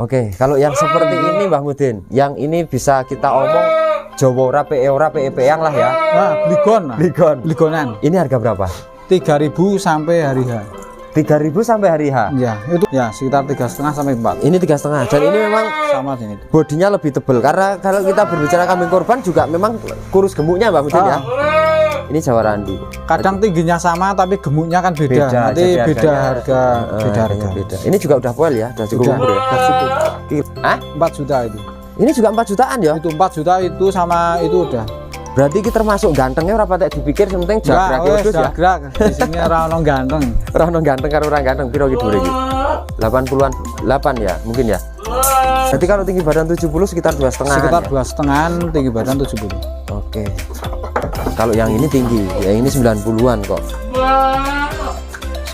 Oke, kalau yang seperti ini Mbah Mudin, yang ini bisa kita omong Jawa ora PE ora PE yang lah ya. Nah, Bligonan. Ini harga berapa? 3.000 sampai hari H. 3.000 sampai hari H. Ya, itu ya sekitar 3,5 sampai 4. Ini 3,5 dan ini memang sama dengan itu. Bodinya lebih tebal karena kalau kita berbicara kambing korban juga memang kurus gemuknya Mbah Mudin ya. Ini Jawa Randu. Kadang tingginya sama tapi gemuknya kan beda. Nanti beda harga. Ini juga udah poel ya, udah cukup umur ya. Udah cukup. Hah? 4 juta itu. Ini juga 4 jutaan ya? Itu 4 juta itu sama itu udah. Berarti kita termasuk gantengnya ora patek dipikir yang penting jagrak wedhus ya. Jagrak. Di sini ora ono ganteng. Ora ono ganteng karo orang ganteng piro iki dhuwure iki? 80-an 8 ya, mungkin ya. Jadi kalau tinggi badan 70 sekitar 2,5. Sekitar 2,5, tinggi badan 70. Oke. Kalau yang ini tinggi, yang ini 90-an kok.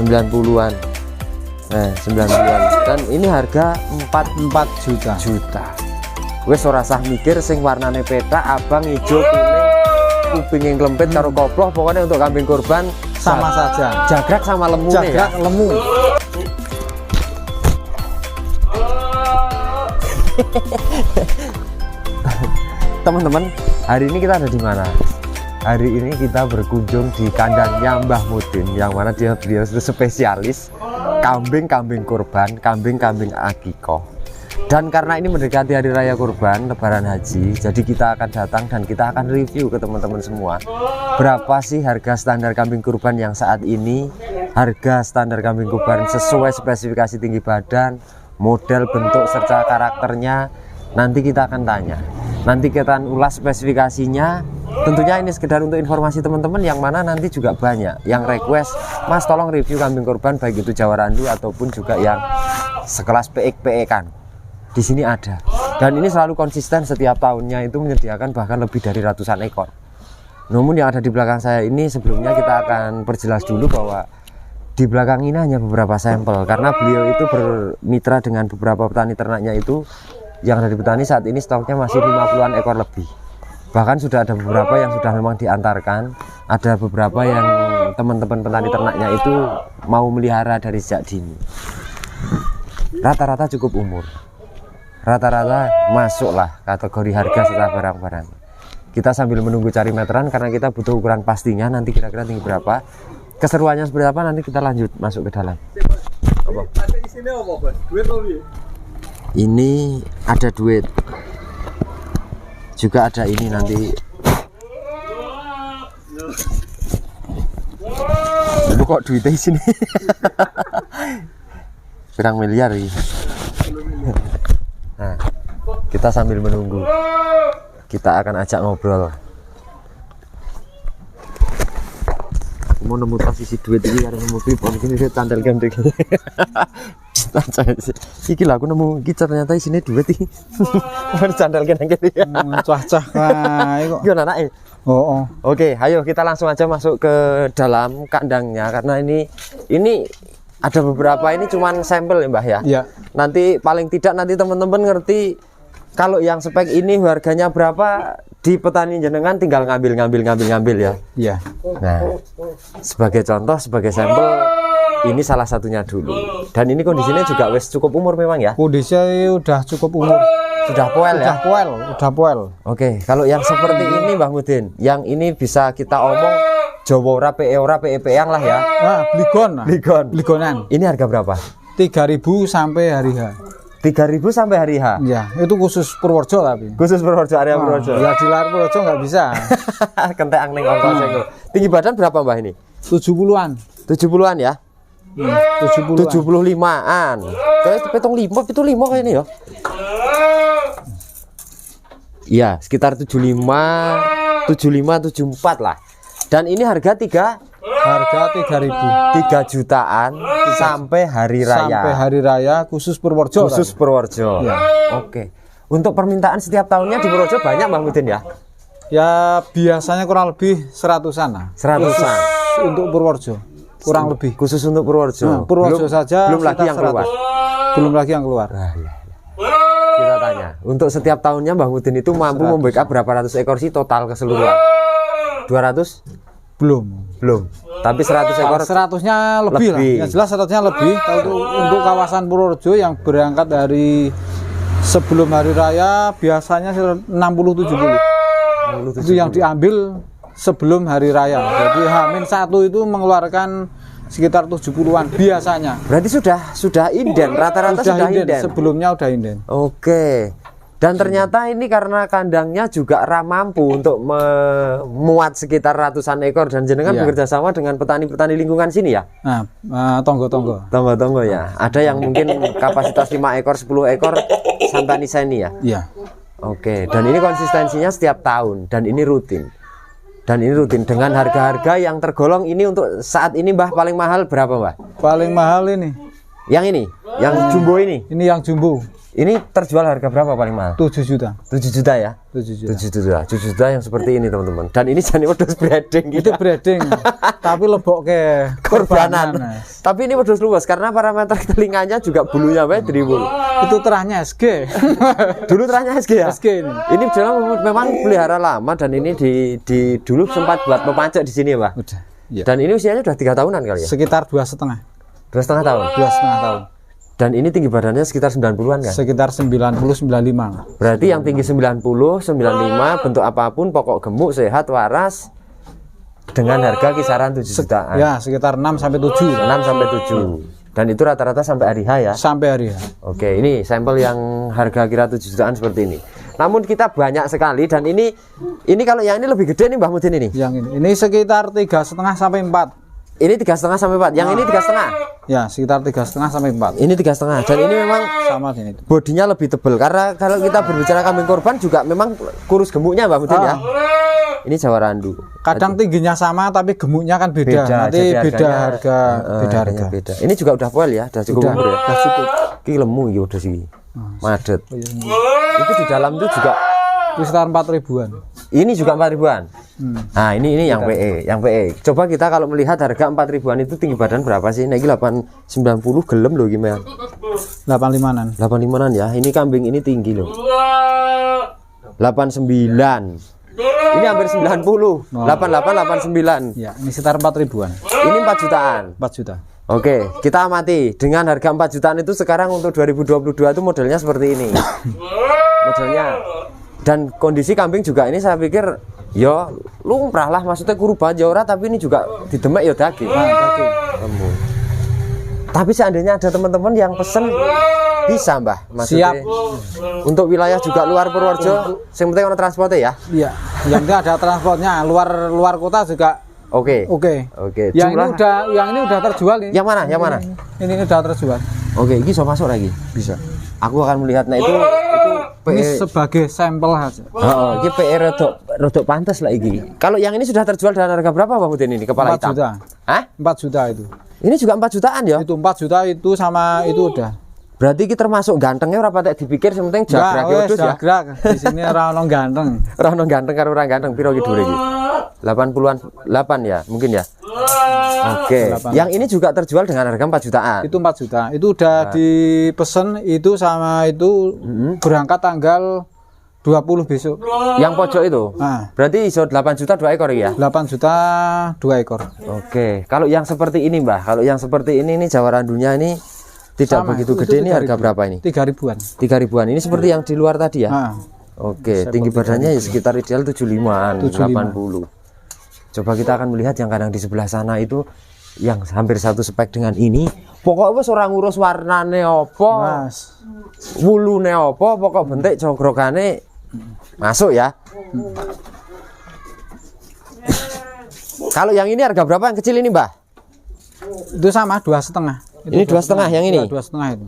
90-an. Nah, 90-an. Dan ini harga 4 juta. Wes ora sah mikir sing warnane petak, abang, hijau, kuning, kuping yang kelempit karo koploh, pokoknya untuk kambing korban sama saja. Jagrak sama lemu Jagrak ya. Lemu. Teman-teman, hari ini kita ada di mana? Hari ini kita berkunjung di kandangnya Mbah Mudin, yang mana beliau itu spesialis kambing kurban, kambing akikoh. Dan karena ini mendekati hari raya kurban, lebaran haji, jadi kita akan datang dan kita akan review ke teman-teman semua. Berapa sih harga standar kambing kurban yang saat ini? Harga standar kambing kurban sesuai spesifikasi tinggi badan, model, bentuk, serta karakternya. Nanti kita akan tanya. Nanti kita akan ulas spesifikasinya. Tentunya ini sekedar untuk informasi teman-teman, yang mana nanti juga banyak yang request, Mas tolong review kambing kurban baik itu Jawa Randu ataupun juga yang sekelas PE kan. Di sini ada. Dan ini selalu konsisten setiap tahunnya itu menyediakan bahkan lebih dari ratusan ekor. Namun yang ada di belakang saya ini, sebelumnya kita akan perjelas dulu bahwa di belakang ini hanya beberapa sampel, karena beliau itu bermitra dengan beberapa petani ternaknya itu. Yang ada di petani saat ini stoknya masih 50-an ekor lebih. Bahkan sudah ada beberapa yang sudah memang diantarkan. Ada beberapa yang teman-teman petani ternaknya itu mau melihara dari sejak dini. Rata-rata cukup umur. Rata-rata masuklah kategori harga setelah barang-barang. Kita sambil menunggu cari meteran karena kita butuh ukuran pastinya nanti kira-kira tinggi berapa. Keseruannya seperti apa nanti kita lanjut masuk ke dalam. Apa? Ada isinya apa, Bos? Duit apa? Ini ada duit. Juga ada ini nanti. Lu kok duitnya di sini? Pirang miliar ini. Nah, kita sambil menunggu, kita akan ajak ngobrol. Aku mau nemu posisi duit ini karena nemu pripon ini dia tandel gandeng. Iki lah aku nemu iki ternyata isine duit iki. Mau candel gandeng iki. Cah-cah kae kok. Yo anake. Oh. Oke, ayo kita langsung aja masuk ke dalam kandangnya karena ini ada beberapa, ini cuman sampel ya Mbah ya. Iya. Nanti paling tidak nanti teman-teman ngerti kalau yang spek ini harganya berapa, di petani jenengan tinggal ngambil ya. Iya. Nah, sebagai contoh, sebagai sampel ini salah satunya dulu. Dan ini kondisinya juga wes cukup umur memang ya. Kondisinya udah cukup umur. Sudah poel ya. Udah poel. Oke, kalau yang seperti ini Mbah Mudin, yang ini bisa kita omong Jawa ora PE yang lah ya. Nah, Bligonan. Ini harga berapa? 3.000 sampai hari H. 3.000 sampai hari H. Ya, itu khusus Purworejo tapi. Khusus Purworejo, area Purworejo. Ya di luar Purworejo nggak bisa. Kenteang ning ongkos. Tinggi badan berapa Mbah ini? 70-an. 70-an ya? 75-an. Kayak petong 5 kayak ini ya. Iya, sekitar 75, 74 lah. Dan ini harga 3.000 jutaan sampai hari raya khusus Purworejo. Ya. Oke. Untuk permintaan setiap tahunnya di Purworejo banyak Bang Mudin ya? Ya biasanya kurang lebih 100-an lah. 100-an untuk Purworejo. Kurang lebih. Khusus untuk Purworejo. Purworejo saja belum lagi yang 100. keluar. Belum lagi yang keluar. Kita tanya. Untuk setiap tahunnya Bang Mudin itu mampu membackup berapa ratus ekor sih total keseluruhan? 200? Belum. Tapi 100 ekor. 100-nya lebih lah. Yang jelas 100-nya lebih. Untuk kawasan Purworejo yang berangkat dari Sebelum hari raya biasanya 60-70. Itu yang diambil sebelum hari raya. Jadi H-1 itu mengeluarkan sekitar 70-an biasanya. Berarti sudah inden, rata-rata sudah inden. Sebelumnya udah inden. Oke. Dan ternyata ini karena kandangnya juga mampu untuk memuat sekitar ratusan ekor, dan jenengan bekerja sama dengan petani-petani lingkungan sini ya? Nah, tonggo-tonggo. Tonggo-tonggo ya. Ada yang mungkin kapasitas 5 ekor, 10 ekor sampai ini ya? Iya. Oke, dan ini konsistensinya setiap tahun dan ini rutin. Dan ini rutin dengan harga-harga yang tergolong ini untuk saat ini Mbah paling mahal berapa Mbah? Paling mahal ini. Yang ini, yang jumbo ini. Ini yang jumbo. Ini terjual harga berapa paling mahal? 7 juta. 7 juta ya? 7 juta. 7 juta. 7 juta yang seperti ini teman-teman. Dan ini jane wedhus breeding gitu. Itu breeding. Tapi lebok ke korbanan. Tapi ini wedhus luwes karena parameter telinganya juga bulunya wae dribul. Itu terahnya SG. Dulu terahnya SG ya? SG ini. Ini memang pelihara lama dan ini di dulu sempat buat pepancak di sini ya, Pak? Udah. Ya. Dan ini usianya udah 3 tahunan kali ya? Sekitar 2,5. 2,5 tahun. 2,5 tahun. Dan ini tinggi badannya sekitar 90-an kan? Sekitar 90-95. Berarti yang tinggi 90, 95, bentuk apapun, pokok gemuk, sehat, waras, dengan harga kisaran 7 jutaan. Ya, sekitar 6 sampai 7. 6 sampai 7. Dan itu rata-rata sampai hari H ya? Sampai hari H. Oke, ini sampel yang harga kira 7 jutaan seperti ini. Namun kita banyak sekali, dan ini kalau yang ini lebih gede nih Mbah Mudin ini. Yang ini sekitar 3,5 sampai 4. Ini 3,5 sampai 4. Yang ini 3,5. Ya, sekitar 3,5 sampai 4. Ini 3,5. Dan ini memang sama sini. Bodinya lebih tebal karena kalau kita berbicara kambing korban juga memang kurus gemuknya Mbak Mudin ya. Ini Jawa Randu. Kadang tingginya sama tapi gemuknya kan beda. Nanti beda harga. Beda. Ini juga udah poel ya, udah cukup umur ya. Udah cukup. Ki lemu iki udah sih. Madet. Itu di dalam itu juga sekitar 4 ribuan. Ini juga 4 ribuan. Nah, ini yang PE. Coba kita kalau melihat harga 4 ribuan itu tinggi badan berapa sih? Nah, ini 890 gelem loh gimana? 85-an. 85-an ya. Ini kambing ini tinggi loh. 89. Ini hampir 90. 88, 89. Ya, ini sekitar 4 ribuan. Ini 4 jutaan. 4 juta. Oke, kita amati. Dengan harga 4 jutaan itu sekarang untuk 2022 itu modelnya seperti ini. Modelnya. Dan kondisi kambing juga ini saya pikir ya lumrah lah, maksudnya kurban ya ora, tapi ini juga didemek ya daging. Daging. Tapi seandainya ada teman-teman yang pesen bisa Mbah, maksudnya siap. Untuk wilayah juga luar Purworejo, yang penting ada transportnya ya. Iya, yang penting ada transportnya, luar kota juga. Oke. Yang ini udah terjual nih. Yang mana? Ini udah terjual. Oke, ini bisa masuk lagi. Bisa. Aku akan melihat. Nah itu ini sebagai sampel aja. Oh, ini PE rodok pantas lah ini. Kalau yang ini sudah terjual dengan harga berapa Bang Mudin ini kepala 4 juta. Hah? 4 juta itu. Ini juga 4 jutaan ya? Itu 4 juta itu sama itu udah. Berarti kita termasuk gantengnya ora patek dipikir, yang penting jagrake wedhus ya. Jagrag. Di sini ora ono ganteng. Ora ono ganteng karo ora ganteng, piro iki dhuwure iki? 80-an 8 ya, mungkin ya. Oke. 8. Yang ini juga terjual dengan harga 4 jutaan. Itu 4 juta. Itu udah dipesen itu sama itu berangkat tanggal 20 besok. Yang pojok itu? Berarti iso 8 juta 2 ekor ya? 8 juta 2 ekor. Oke. Kalau yang seperti ini Mbah, kalau yang seperti ini Jawa Randunya ini tidak sama, begitu gede. Ini harga berapa ini? 3 ribuan. 3 ribuan. Ini seperti yang di luar tadi ya? Oke, tinggi badannya ya sekitar ideal 75-an, 80. Coba kita akan melihat yang kadang di sebelah sana itu yang hampir satu spek dengan ini. Pokoknya wis ora ngurus warnane apa, Mas. Wulune apa, pokok bentik jogrogane masuk ya. Kalau yang ini harga berapa yang kecil ini, Mbah? Itu sama 2,5. Ini 2,5 yang ini? 2,5 itu.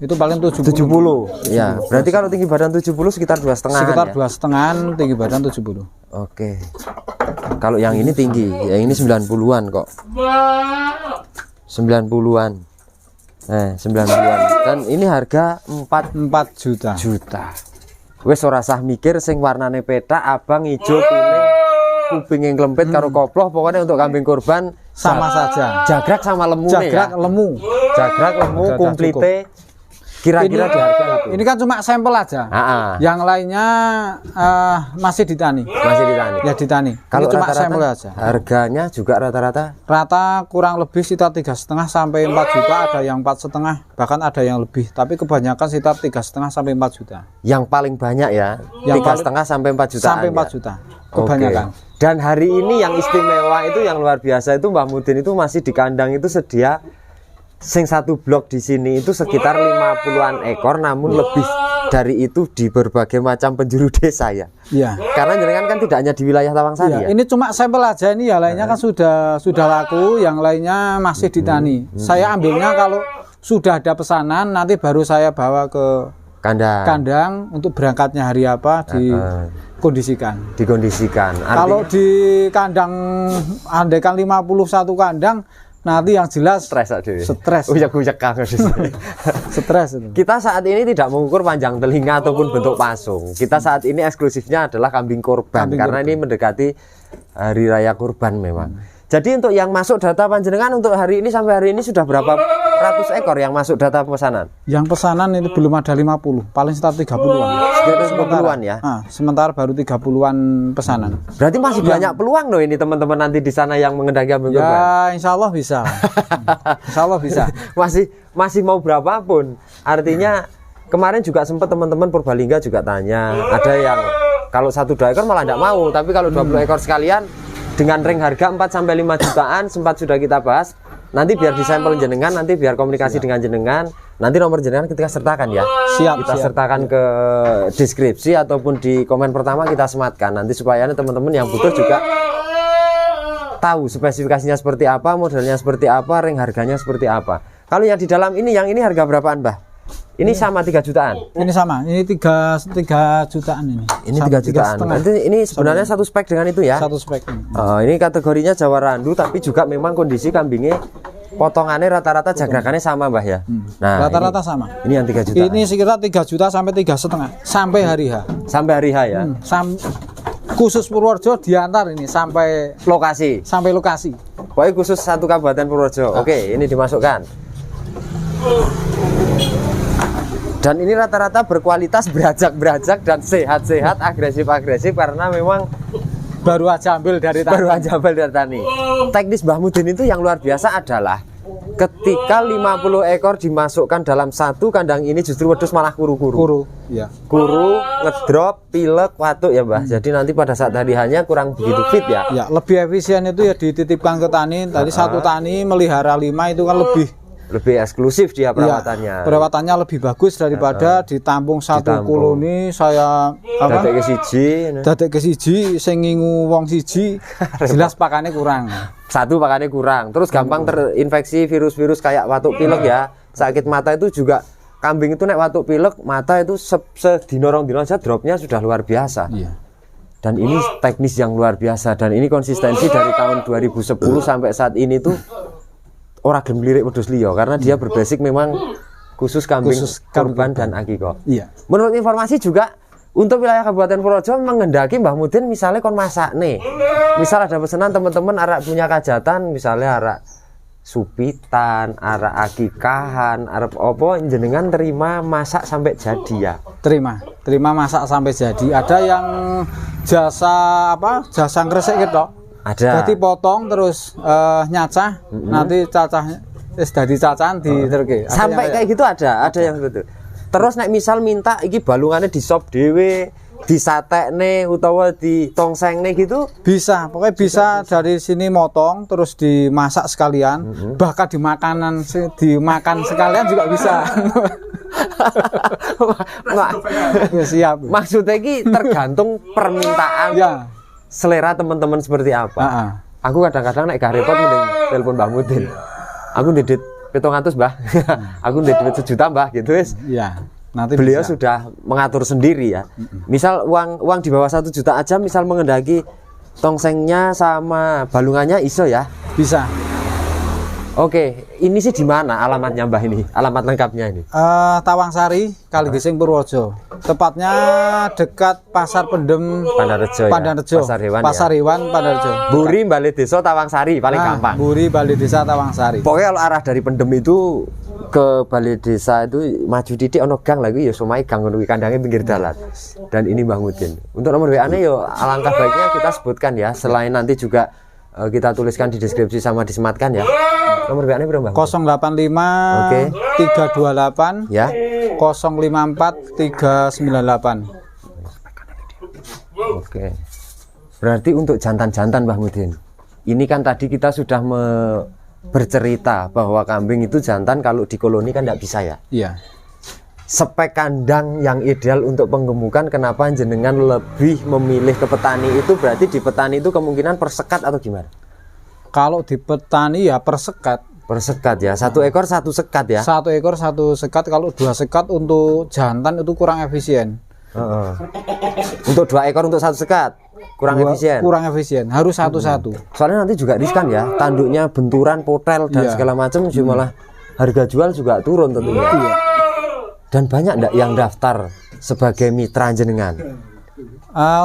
Itu paling 70. Ya, berarti kalau tinggi badan 70 sekitar 2,5. Sekitar 2,5, tinggi badan 70. Oke. Kalau yang ini tinggi, yang ini 90-an kok. 90-an. 90-an. Dan ini harga 4 juta. Wes ora sah mikir sing warnane petak, abang, hijau, kuning, kuping yang klempit karo koploh, pokoknya untuk kambing kurban sama saja. Jagrag sama lemu Jagrag ya. Lemu, komplite. Kira-kira di harga itu. Ini kan cuma sampel aja. Yang lainnya masih ditani. Masih ditani. Ya ditani. Kalau ini cuma rata-rata sampel aja. Harganya juga rata-rata Kurang lebih sekitar 3,5 sampai 4 juta, ada yang 4,5, bahkan ada yang lebih. Tapi kebanyakan sekitar 3,5 sampai 4 juta. yang paling banyak ya, 3,5 sampai 4 juta. Sampai 4 juta. Kebanyakan. Dan hari ini yang istimewa itu yang luar biasa itu Mbah Mudin itu masih di kandang itu sedia sing satu blok di sini itu sekitar 50-an ekor, namun lebih dari itu di berbagai macam penjuru desa ya. Iya. Karena jenengan kan tidak hanya di wilayah Tawangsari ya. Ini cuma sampel aja, ini ya lainnya kan sudah laku, yang lainnya masih ditani. Saya ambilnya kalau sudah ada pesanan nanti baru saya bawa ke kandang untuk berangkatnya hari apa dikondisikan. Kalau di kandang andaikan 51 kandang nanti yang jelas stres. Uyak-uyak kangen. Stres itu. Kita saat ini tidak mengukur panjang telinga ataupun bentuk pasung. Kita saat ini eksklusifnya adalah kambing kurban karena ini mendekati hari raya kurban memang. Jadi untuk yang masuk data panjenengan untuk hari ini sampai hari ini sudah berapa ratus ekor yang masuk data pesanan? Yang pesanan itu belum ada 50, paling sekitar 30-an. Sekitar 30-an ya. Sementara baru 30-an pesanan. Berarti masih banyak peluang loh ini teman-teman nanti di sana yang mengendaki kambing kurban. Ya, insya Allah bisa. Insya Allah bisa. masih mau berapapun. Artinya kemarin juga sempat teman-teman Purbalingga juga tanya, ada yang kalau 1-2 ekor malah tidak mau, tapi kalau 20 ekor sekalian dengan ring harga 4 sampai 5 jutaan sempat sudah kita bahas. Nanti biar disampel jenengan, nanti biar komunikasi dengan jenengan. Nanti nomor jenengan kita sertakan ya. Kita sertakan ke deskripsi ataupun di komen pertama kita sematkan. Nanti supaya teman-teman yang butuh juga tahu spesifikasinya seperti apa, modelnya seperti apa, ring harganya seperti apa. Kalau yang di dalam ini, yang ini harga berapaan, Mbah? Ini sama 3 jutaan. Ini sama. Ini 3 jutaan ini. Ini 3 jutaan. Ini sebenarnya satu spek dengan itu ya. Satu spek. Ini kategorinya Jawa Randu, tapi juga memang kondisi kambingnya potongannya rata-rata jagrakannya sama, Mbah ya. Nah, rata-rata sama. Ini yang 3 juta. Ini sekitar 3 juta sampai 3,5 sampai hari H. Sampai hari H ya. Khusus Purworejo diantar ini sampai lokasi. Pokoknya khusus satu kabupaten Purworejo. Oke, ini dimasukkan. Dan ini rata-rata berkualitas, berajak-berajak dan sehat-sehat, agresif-agresif karena memang baru aja ambil dari tani. Teknis Mbah Mudin itu yang luar biasa adalah ketika 50 ekor dimasukkan dalam satu kandang ini justru wedhus malah kuru-kuru. Kuru, ngedrop, pilek, watuk ya Mbah. Jadi nanti pada saat hari hanya kurang begitu fit ya. Ya, lebih efisien itu ya dititipkan ke tani. Tadi satu tani melihara 5 itu kan lebih eksklusif dia perawatannya. Perawatannya lebih bagus daripada ditampung satu koloni saya dadek ke siji sing ngingu wong siji jelas pakannya kurang. Satu pakannya kurang. Terus gampang terinfeksi virus-virus kayak watuk pilek ya. Sakit mata itu juga kambing itu nek watuk pilek mata itu sedino-dino aja dropnya sudah luar biasa. Dan ini teknis yang luar biasa dan ini konsistensi dari tahun 2010 sampai saat ini tuh orang gelem lirik wedhus liya karena dia berbasic memang khusus kambing kurban dan akikah. Menurut informasi juga untuk wilayah Kabupaten Purworejo mengendaki Mbah Mudin misalnya kon masak nih. Misal ada pesanan teman-teman arak punya kajatan misalnya arak supitan, arak akikahan, arep opo jenengan terima masak sampai jadi ya. Terima masak sampai jadi. Ada yang jasa ngresik gitu. Ada. Jadi potong terus nyacah, nanti cacahnya dadi cacahan diterke. Sampai kayak gitu ada yang betul. Terus nek misal minta iki balungannya di sop dhewe, disatekne utawa ditongsengne gitu bisa. Pokoknya bisa dari sini motong terus dimasak sekalian, bahkan dimakan sekalian juga bisa. Ya, siap. Maksudnya iki tergantung permintaan. Selera teman-teman seperti apa. Aku kadang-kadang naik gak repot mending telepon Mbah Mudin. Aku ndedit 700 Mbah. Aku ndedit 1 juta Mbah gitu wis. Nanti beliau sudah mengatur sendiri ya. Misal uang di bawah 1 juta aja misal mengendaki tongsengnya sama balungannya iso ya? Bisa. Oke, ini sih di mana alamatnya Mbah ini? Alamat lengkapnya ini? Tawangsari, Kaligesing, Purworejo. Tepatnya dekat Pasar Pendem Pandarejo. Pandarejo. Ya? Pasar Hewan Pandarejo. Buri Balai Desa Tawangsari paling gampang. Buri Balai Desa Tawangsari. Pokoknya kalau arah dari Pendem itu ke Balai Desa itu maju titik ono gang lagi ya somai gang ngono kandangnya pinggir dalan. Dan ini Mbah Mudin. Untuk nomor WA-nya yo alangkah baiknya kita sebutkan ya, selain nanti juga kita tuliskan di deskripsi sama disematkan ya. Nomor WA-nya berapa? 085 Oke. 328 Ya. 054 398. Oke. Berarti untuk jantan-jantan Mbah Mudin. Ini kan tadi kita sudah bercerita bahwa kambing itu jantan kalau di koloni kan tidak bisa ya. Iya. Spek kandang yang ideal untuk penggemukan, kenapa jenengan lebih memilih ke petani itu? Berarti di petani itu kemungkinan persekat atau gimana? Kalau di petani ya persekat. Persekat ya, satu ekor satu sekat ya. Satu ekor satu sekat. Kalau dua sekat untuk jantan itu kurang efisien. Untuk 2 ekor untuk satu sekat kurang efisien. Kurang efisien. Harus satu-satu. Soalnya nanti juga riskan ya, tanduknya benturan, potel dan segala macam, malah harga jual juga turun tentunya. Iya. Dan banyak enggak yang daftar sebagai mitra jenengan?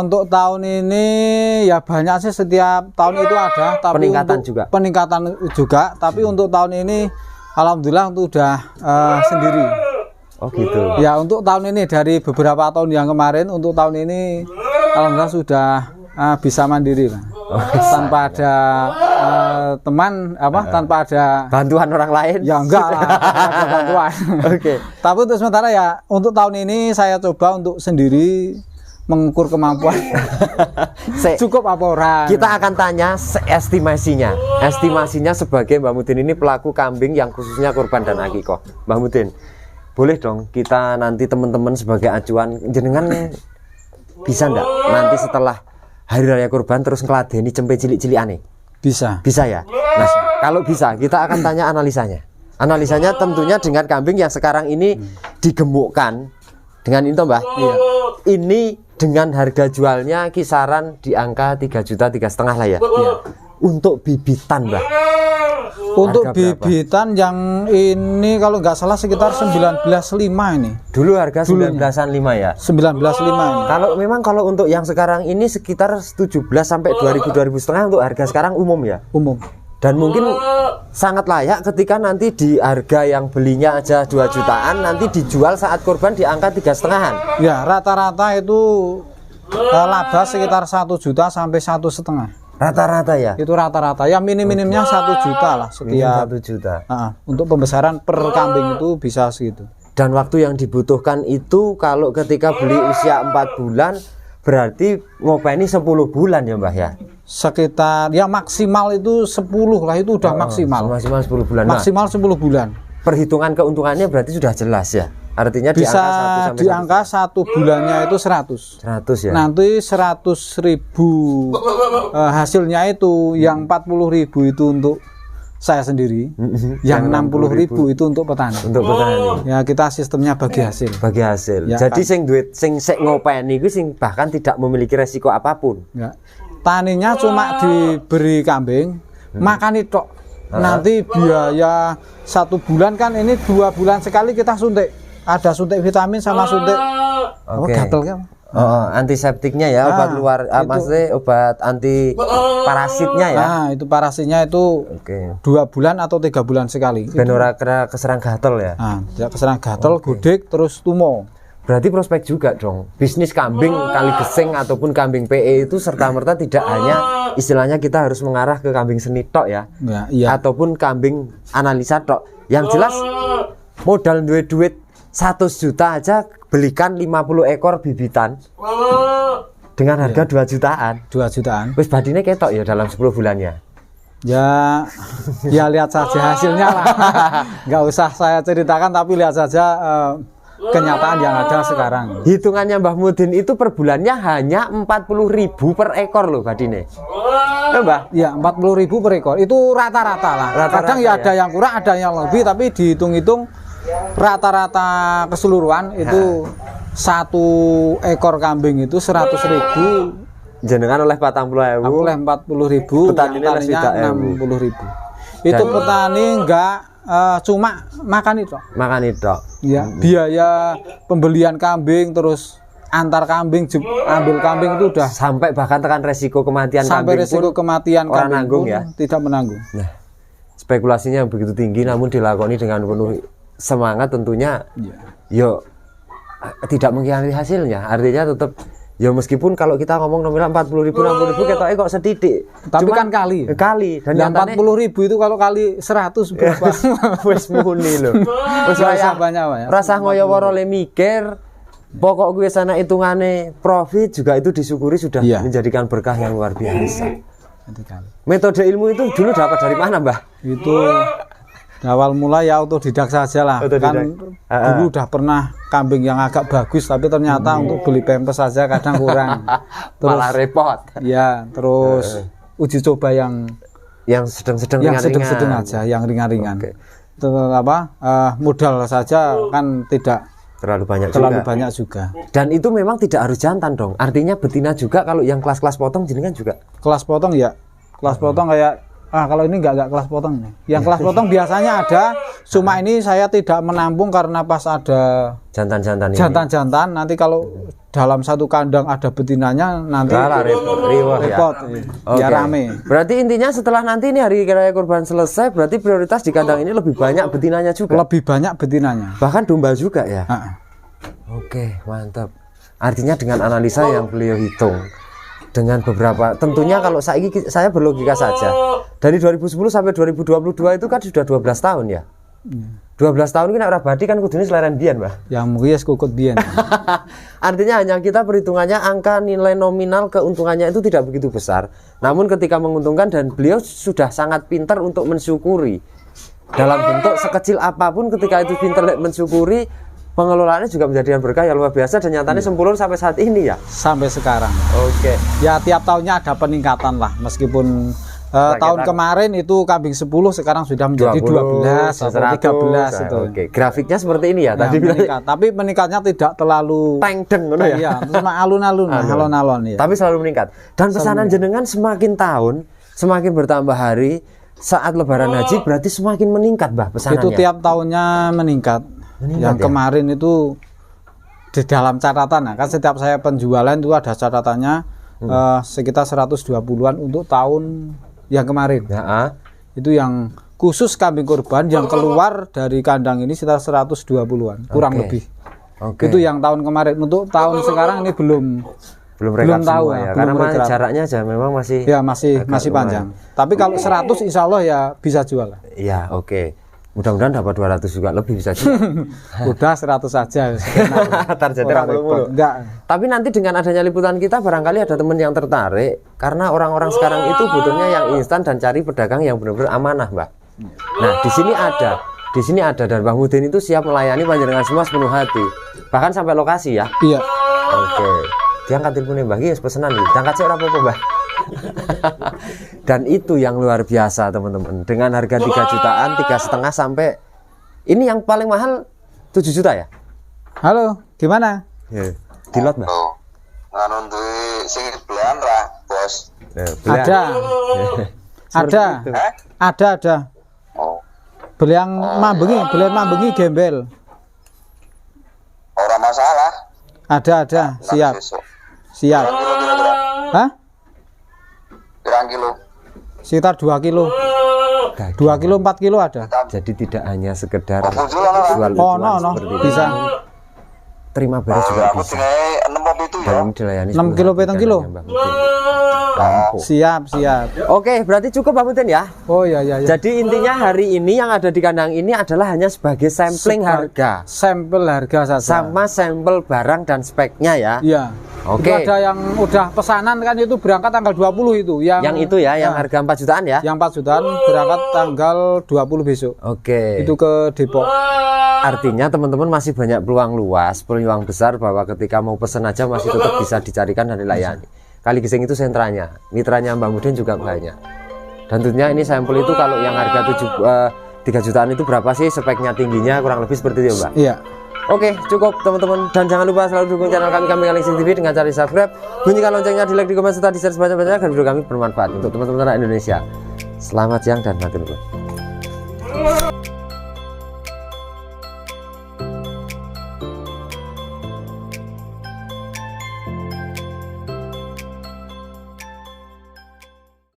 Untuk tahun ini ya banyak sih, setiap tahun itu ada, tapi peningkatan juga. Tapi untuk tahun ini alhamdulillah udah sendiri. Oh gitu. Ya untuk tahun ini dari beberapa tahun yang kemarin, untuk tahun ini alhamdulillah sudah bisa mandiri lah. Tanpa ada teman tanpa ada bantuan orang lain. Ya enggak lah, ada bantuan. Oke. Tapi untuk sementara ya untuk tahun ini saya coba untuk sendiri mengukur kemampuan. Cukup apa orang? Kita akan tanya estimasinya. Estimasinya sebagai Mbah Mudin ini pelaku kambing yang khususnya kurban dan akikoh. Mbah Mudin, boleh dong kita nanti teman-teman sebagai acuan, jenengan bisa ndak nanti setelah hari raya kurban terus ngeladeni cempe cilik-cilik aneh? Bisa. Bisa ya? Nah, kalau bisa kita akan tanya analisanya. Analisanya tentunya dengan kambing yang sekarang ini digemukkan dengan itu Mbah. Iya. Ini dengan harga jualnya kisaran di angka 3 juta 3,5 lah ya. Iya. Untuk bibitan Mbah. Untuk bibitan yang ini kalau nggak salah sekitar 19,5 ini. Dulu harga 19,5 ya. 19,5 ini. Kalau untuk yang sekarang ini sekitar 17 sampai 2.000 untuk harga sekarang umum ya. Umum. Dan mungkin sangat layak ketika nanti di harga yang belinya aja 2 jutaan nanti dijual saat kurban di angka 3,5-an. Ya, rata-rata itu laba sekitar 1 juta sampai 1,5. Rata-rata ya? Itu rata-rata. Ya minim-minimnya 1 juta lah setiap 1 juta. Untuk pembesaran per kambing itu bisa segitu. Dan waktu yang dibutuhkan itu kalau ketika beli usia 4 bulan berarti ngopeni 10 bulan ya Mbah ya? Sekitar ya maksimal itu 10 lah, itu udah maksimal. Maksimal 10 bulan. Maksimal 10 bulan. Perhitungan keuntungannya berarti sudah jelas ya. Artinya bisa di angka 1 bulannya itu 100. 100 ya. Nanti 100.000 hasilnya itu yang 40.000 itu untuk saya sendiri, yang 60.000 itu untuk petani. Untuk petani. Ya kita sistemnya bagi hasil. Bagi hasil. Ya, jadi sing duit sing sek ngopeni iku sing bahkan tidak memiliki resiko apapun. Ya. Taninya cuma diberi kambing, makan itu. Nanti biaya 1 bulan kan ini 2 bulan sekali kita suntik. Ada suntik vitamin sama suntik gatel kan. Antiseptiknya ya, obat luar maksudnya obat anti parasitnya ya. Nah, itu parasitnya itu 2 bulan atau 3 bulan sekali. Ben ora keserang gatel ya. Nah, tidak keserang gatel, gudeg terus tumo. Berarti prospek juga dong. Bisnis kambing Kaligesing ataupun kambing PE itu serta-merta tidak hanya istilahnya kita harus mengarah ke kambing seni tok ya. Iya. Ataupun kambing analisa tok. Yang jelas modal duit 100 juta aja belikan 50 ekor bibitan dengan harga 2 jutaan. 2 jutaan. Wis badine ketok ya dalam 10 bulannya. Ya lihat saja hasilnya lah. Nggak usah saya ceritakan, tapi lihat saja kenyataan yang ada sekarang. Hitungannya Mbah Mudin itu per bulannya hanya 40.000 per ekor loh badine. Mbah? Ya 40.000 per ekor. Itu rata-rata lah. Kadang ya ada yang kurang, ada yang lebih, tapi dihitung-hitung rata-rata keseluruhan itu 1 ekor kambing itu 100.000. Jenengan oleh 40.000. Aku oleh 40.000, petaninya 60.000. Itu petani enggak cuma makan itu. Makan itu. Ya, biaya pembelian kambing terus antar kambing ambil kambing itu udah sampai bahkan tekan resiko kematian sampai kambing resiko pun kematian orang kambing nanggung pun ya. tidak menanggung. Nah, spekulasinya yang begitu tinggi namun dilakoni dengan penuh semangat tentunya. Ya. Yo tidak mengkhianati hasilnya. Artinya tetap ya meskipun kalau kita ngomong nominal 40.000 60.000 ketoknya kok sedidik. Tapi cuman, kan kali dan yang 40.000 itu kalau kali 100 berapa? Wis muni lho. Wis rasa banyak ya. Rasa ngoyo-woro le mikir. Pokok gue sana hitungane profit juga itu disyukuri sudah menjadikan berkah yang luar biasa. Metode ilmu itu dulu dapat dari mana, Mbah? Itu awal mulai ya autodidak saja lah. Kan dulu udah pernah kambing yang agak bagus tapi ternyata untuk beli pempes saja kadang kurang. Terus, malah repot. Ya, terus uji coba yang sedang-sedang sedang aja, yang ringan-ringan. Terus modal saja kan tidak terlalu banyak juga. Dan itu memang tidak harus jantan dong. Artinya betina juga kalau yang kelas-kelas potong jenengan juga. Kelas potong ya. Kelas potong kayak kalau ini enggak kelas potong nih. Yang kelas potong biasanya ada, cuma ini saya tidak menampung karena pas ada jantan-jantan ini. Jantan-jantan nanti kalau dalam satu kandang ada betinanya nanti repot. Ya rame. Berarti intinya setelah nanti ini hari raya kurban selesai berarti prioritas di kandang ini lebih banyak betinanya juga. Lebih banyak betinanya. Bahkan domba juga ya. Oke, mantap. Artinya dengan analisa yang beliau hitung dengan beberapa tentunya kalau saya berlogika saja dari 2010 sampai 2022 itu kan sudah 12 tahun ya. 12 tahun ini ora badi kan kudune seleren biyen, Mbah. Ya mungkin kukut biyen. Artinya hanya kita perhitungannya angka nilai nominal keuntungannya itu tidak begitu besar. Namun ketika menguntungkan dan beliau sudah sangat pintar untuk mensyukuri. Dalam bentuk sekecil apapun ketika itu pintar mensyukuri, pengelolaannya juga menjadikan berkah yang luar biasa dan nyatanya sempurna sampai saat ini ya. Sampai sekarang. Oke. Ya tiap tahunnya ada peningkatan lah meskipun tahun kemarin itu kambing 10 sekarang sudah menjadi 12 atau 13 itu. Oke, grafiknya seperti ini ya tadi meningkat. Tapi meningkatnya tidak terlalu tengdeng ngono ya. Iya, cuma alun-alun ya. Tapi selalu meningkat. Dan pesanan jenengan semakin tahun semakin bertambah hari saat lebaran haji berarti semakin meningkat, Mbah, pesanannya. Itu tiap tahunnya meningkat yang ya? Kemarin itu di dalam catatan kan setiap saya penjualan itu ada catatannya sekitar 120-an untuk tahun yang kemarin itu yang khusus kambing kurban yang keluar dari kandang ini sekitar 120-an kurang lebih. Itu yang tahun kemarin. Untuk tahun sekarang ini belum tahu ya, karena jaraknya aja memang masih panjang. Tapi kalau 100 insya Allah ya bisa jual. Iya, oke. Mudah-mudahan dapat 200 juga lebih bisa juga. Udah 100 saja. Targetnya enggak. Tapi nanti dengan adanya liputan kita barangkali ada teman yang tertarik karena orang-orang sekarang itu butuhnya yang instan dan cari pedagang yang benar-benar amanah, Mbak. Nah, di sini ada dan Bang Mudin itu siap melayani panjenengan semua sepenuh hati. Bahkan sampai lokasi ya. Iya. Oke. Diangkat teleponnya Mbak, yes pesanan nih. Diangkat sih ora apa-apa, Mbak. Dan itu yang luar biasa teman-teman, dengan harga 3 jutaan 3,5 sampai ini yang paling mahal 7 juta ya. Halo, gimana? Di lot, Mbak. Nganu duwe sing belian ra, Bos. Ada. Oh. Belian mambengi gembel. Ora masalah. Ada, siap. Siap. Hah? Berapa kilo? Sekitar 2 kilo. 2 kilo 4 kilo ada. Jadi tidak hanya sekedar jual bisa. Terima beres juga bisa. Dan dilayani 6 kilo 7 kilo. Siap. Oke, berarti cukup Pak Mudin ya. Oh ya. Jadi intinya hari ini yang ada di kandang ini adalah hanya sebagai sampling harga. Sampel harga saja. Sama sampel barang dan speknya ya. Iya. Oke. Itu ada yang udah pesanan kan itu berangkat tanggal 20 itu. Yang itu ya, yang harga 4 jutaan ya. Yang 4 jutaan berangkat tanggal 20 besok. Oke. Itu ke Depok. Artinya teman-teman masih banyak peluang luas, peluang besar bahwa ketika mau pesen aja masih tetap bisa dicarikan dan dilayani. Kali Gising itu sentranya, mitranya Mbak Mudin juga banyak. Dan tentunya ini sampel itu kalau yang harga 3 jutaan itu berapa sih speknya tingginya kurang lebih seperti itu, Mbak? Iya. Oke, cukup teman-teman, dan jangan lupa selalu dukung channel kami Kalising TV dengan cara subscribe, bunyikan loncengnya, di like, di komen serta di share sebanyak-banyaknya agar video kami bermanfaat untuk teman-teman rakyat Indonesia. Selamat siang dan matur nuwun.